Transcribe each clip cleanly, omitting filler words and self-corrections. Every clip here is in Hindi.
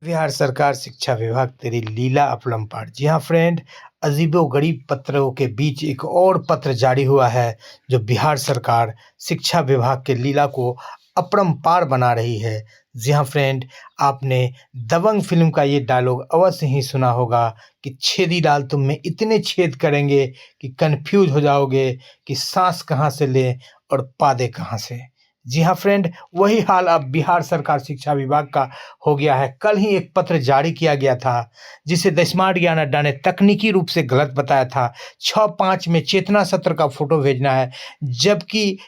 बिहार सरकार शिक्षा विभाग तेरी लीला अपरंपार। जी हाँ फ्रेंड, अजीबो-गरीब पत्रों के बीच एक और पत्र जारी हुआ है जो बिहार सरकार शिक्षा विभाग के लीला को अपरंपार बना रही है। जी हाँ फ्रेंड, आपने दबंग फ़िल्म का ये डायलॉग अवश्य ही सुना होगा कि छेदीलाल तुम में इतने छेद करेंगे कि कन्फ्यूज़ हो जाओगे कि साँस कहाँ से लें और पादे कहाँ से। जी हाँ फ्रेंड, वही हाल अब बिहार सरकार शिक्षा विभाग का हो गया है। कल ही एक पत्र जारी किया गया था, जिसे द स्मार्ट ज्ञान अड्डा ने तकनीकी रूप से गलत बताया था। 6/5 में चेतना सत्र का फ़ोटो भेजना है, जबकि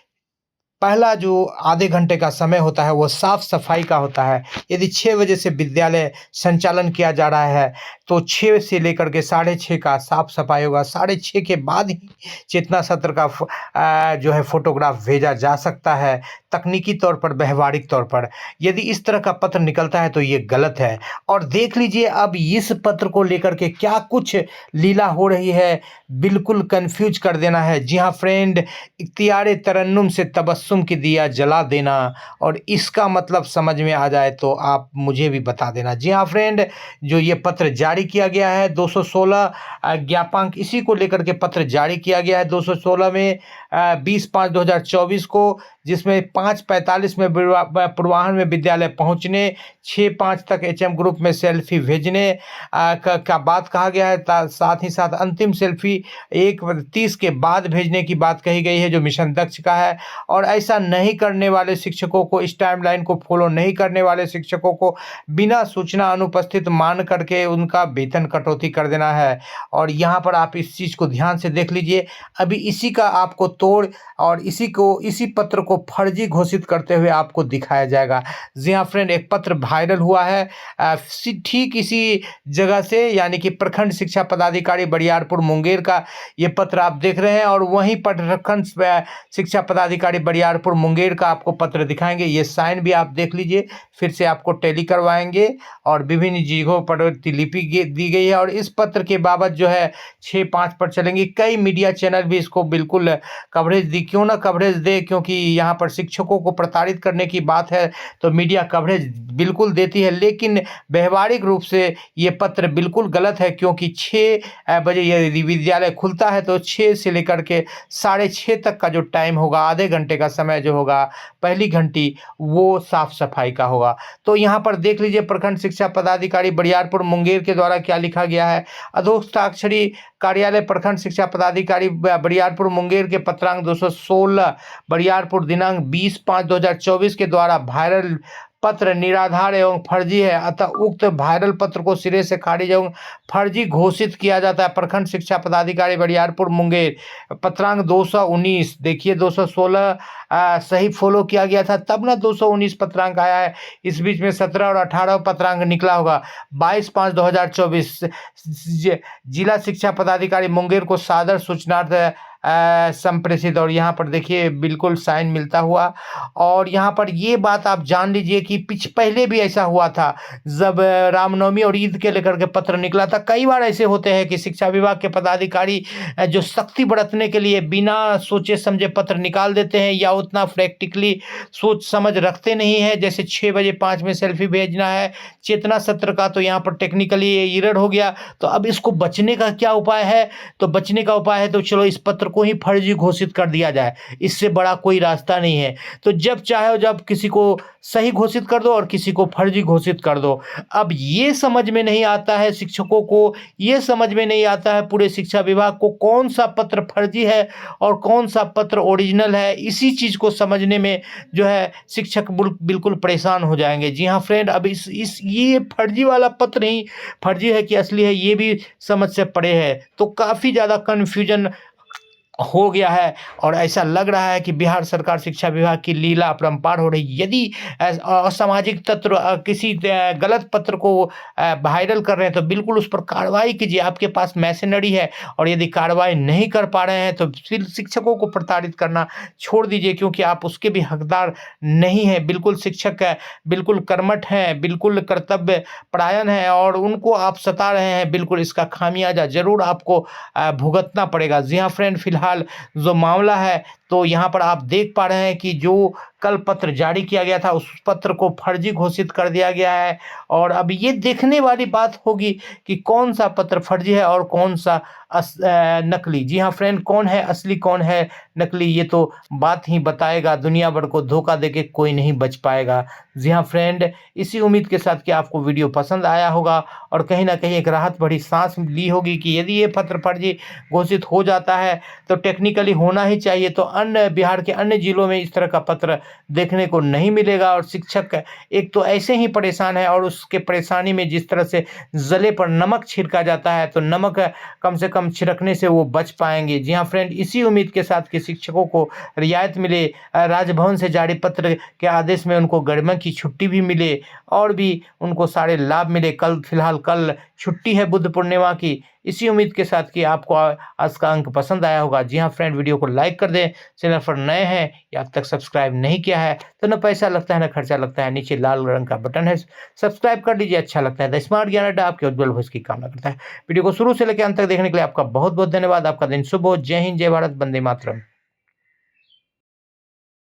पहला जो आधे घंटे का समय होता है वो साफ-सफाई का होता है। यदि 6 बजे से विद्यालय संचालन किया जा रहा है, तो 6 से लेकर के साढ़े 6 का साफ-सफाई होगा। साढ़े 6 के बाद ही चेतना सत्र का जो है फ़ोटोग्राफ भेजा जा सकता है, तकनीकी तौर पर, व्यावहारिक तौर पर। यदि इस तरह का पत्र निकलता है तो ये गलत है। और देख लीजिए अब इस पत्र को लेकर के क्या कुछ लीला हो रही है, बिल्कुल कन्फ्यूज़ कर देना है। जी हाँ फ्रेंड, इख्तियारे तरन्नुम से तबस्सुम की दिया जला देना, और इसका मतलब समझ में आ जाए तो आप मुझे भी बता देना। जी हाँ फ्रेंड, जो ये पत्र जारी किया गया है 216 ज्ञापांक, इसी को लेकर के पत्र जारी किया गया है 216 में 20/5/2024 को, जिसमें 5:45 में पूर्वाह्न में विद्यालय पहुंचने, 6:05 तक एचएम ग्रुप में सेल्फी भेजने का बात कहा गया है। साथ ही साथ अंतिम सेल्फी 1:30 के बाद भेजने की बात कही गई है, जो मिशन दक्ष का है। और ऐसा नहीं करने वाले शिक्षकों को, इस टाइमलाइन को फॉलो नहीं करने वाले शिक्षकों को बिना सूचना अनुपस्थित मान करके उनका वेतन कटौती कर देना है। और यहाँ पर आप इस चीज़ को ध्यान से देख लीजिए, अभी इसी का आपको तोड़ और इसी पत्र को फर्जी घोषित करते हुए आपको दिखाया जाएगा। जी हाँ फ्रेंड, एक पत्र वायरल हुआ है ठीक इसी जगह से, यानी कि प्रखंड शिक्षा पदाधिकारी बरियारपुर मुंगेर का ये पत्र आप देख रहे हैं, और वहीं पर प्रखंड शिक्षा पदाधिकारी बरियारपुर मुंगेर का आपको पत्र दिखाएंगे। ये साइन भी आप देख लीजिए, फिर से आपको टैली करवाएंगे, और विभिन्न जगहों पर लिपि दी गई है। और इस पत्र के बाबत जो है 6/5 पर चलेंगी, कई मीडिया चैनल भी इसको बिल्कुल कवरेज दी। क्यों ना कवरेज दे, क्योंकि यहाँ पर शिक्षकों को प्रताड़ित करने की बात है तो मीडिया कवरेज बिल्कुल देती है, लेकिन व्यवहारिक रूप से ये पत्र बिल्कुल गलत है। क्योंकि 6 बजे यदि विद्यालय खुलता है तो 6 से लेकर के साढ़े 6 तक का जो टाइम होगा, आधे घंटे का समय जो होगा, पहली घंटी वो साफ सफाई का होगा। तो यहाँ पर देख लीजिए, प्रखंड शिक्षा पदाधिकारी बरियारपुर मुंगेर के द्वारा क्या लिखा गया है। अधोक्षाक्षरी कार्यालय प्रखंड शिक्षा पदाधिकारी बरियारपुर मुंगेर के पत्रांक 216 बरियारपुर दिनांक 20/5/2024 के द्वारा वायरल पत्र निराधार एवं फर्जी है, अतः उक्त वायरल पत्र को सिरे से खारिज एवं फर्जी घोषित किया जाता है। प्रखंड शिक्षा पदाधिकारी बरियारपुर मुंगेर, पत्रांक 219, देखिए 216 सही फॉलो किया गया था, तब ना 219 पत्रांक आया है। इस बीच में 17 और 18 पत्रांक निकला होगा। 22/5/2024 जिला शिक्षा पदाधिकारी मुंगेर को सादर सूचनार्थ संप्रेषित, और यहाँ पर देखिए बिल्कुल साइन मिलता हुआ। और यहाँ पर ये बात आप जान लीजिए कि पहले भी ऐसा हुआ था, जब रामनवमी और ईद के लेकर के पत्र निकला था। कई बार ऐसे होते हैं कि शिक्षा विभाग के पदाधिकारी जो सख्ती बरतने के लिए बिना सोचे समझे पत्र निकाल देते हैं, या उतना प्रैक्टिकली सोच समझ रखते नहीं है। जैसे 6 बजे 5 में सेल्फी भेजना है चेतना सत्र का, तो यहाँ पर टेक्निकली एरर हो गया। तो अब इसको बचने का क्या उपाय है? तो बचने का उपाय है तो चलो इस पत्र को ही फर्जी घोषित कर दिया जाए, इससे बड़ा कोई रास्ता नहीं है। तो जब चाहे जब किसी को सही घोषित कर दो और किसी को फर्जी घोषित कर दो। अब ये समझ में नहीं आता है शिक्षकों को, ये समझ में नहीं आता है पूरे शिक्षा विभाग को, कौन सा पत्र फर्जी है और कौन सा पत्र ओरिजिनल है। इसी चीज़ को समझने में जो है शिक्षक बिल्कुल परेशान हो जाएंगे। जी हाँ फ्रेंड, अब ये फर्जी वाला पत्र ही फर्जी है कि असली है, ये भी समझ से परे है। तो काफ़ी ज़्यादा कन्फ्यूजन हो गया है, और ऐसा लग रहा है कि बिहार सरकार शिक्षा विभाग की लीला अपरंपार हो रही। यदि असामाजिक तत्व किसी गलत पत्र को वायरल कर रहे हैं तो बिल्कुल उस पर कार्रवाई कीजिए, आपके पास मशीनरी है। और यदि कार्रवाई नहीं कर पा रहे हैं तो फिर शिक्षकों को प्रताड़ित करना छोड़ दीजिए, क्योंकि आप उसके भी हकदार नहीं हैं। बिल्कुल शिक्षक बिल्कुल कर्मठ हैं, बिल्कुल कर्तव्य परायण हैं, और उनको आप सता रहे हैं। बिल्कुल इसका खामियाजा जरूर आपको भुगतना पड़ेगा। जी हाँ फ्रेंड, फिलहाल जो मामला है तो यहाँ पर आप देख पा रहे हैं कि जो कल पत्र जारी किया गया था, उस पत्र को फर्जी घोषित कर दिया गया है। और अब ये देखने वाली बात होगी कि कौन सा पत्र फर्जी है और कौन सा नकली। जी हाँ फ्रेंड, कौन है असली, कौन है नकली, ये तो बात ही बताएगा। दुनिया भर को धोखा देके कोई नहीं बच पाएगा। जी हाँ फ्रेंड, इसी उम्मीद के साथ कि आपको वीडियो पसंद आया होगा और कहीं ना कहीं एक राहत भरी सांस ली होगी कि यदि ये पत्र फर्जी घोषित हो जाता है तो टेक्निकली होना ही चाहिए, तो अन्य बिहार के अन्य जिलों में इस तरह का पत्र देखने को नहीं मिलेगा। और शिक्षक एक तो ऐसे ही परेशान है और उसके परेशानी में जिस तरह से जले पर नमक छिड़का जाता है, तो नमक कम से कम छिड़कने से वो बच पाएंगे। जी हाँ फ्रेंड, इसी उम्मीद के साथ कि शिक्षकों को रियायत मिले, राजभवन से जारी पत्र के आदेश में उनको गर्मी की छुट्टी भी मिले और भी उनको सारे लाभ मिले। कल फिलहाल कल छुट्टी है बुद्ध पूर्णिमा की। इसी उम्मीद के साथ कि आपको आज का अंक पसंद आया होगा। जी हाँ फ्रेंड, वीडियो को लाइक कर दें। चैनल पर नए हैं या अब तक सब्सक्राइब नहीं किया है तो न पैसा लगता है न खर्चा लगता है, नीचे लाल रंग का बटन है, सब्सक्राइब कर लीजिए। अच्छा लगता है। द स्मार्ट ज्ञान अड्डा आपके उज्जवल भविष्य की कामना करता है। वीडियो को शुरू से लेकर अंत तक देखने के लिए आपका बहुत बहुत धन्यवाद। आपका दिन शुभ हो। जय हिंद, जय भारत, वंदे मातरम।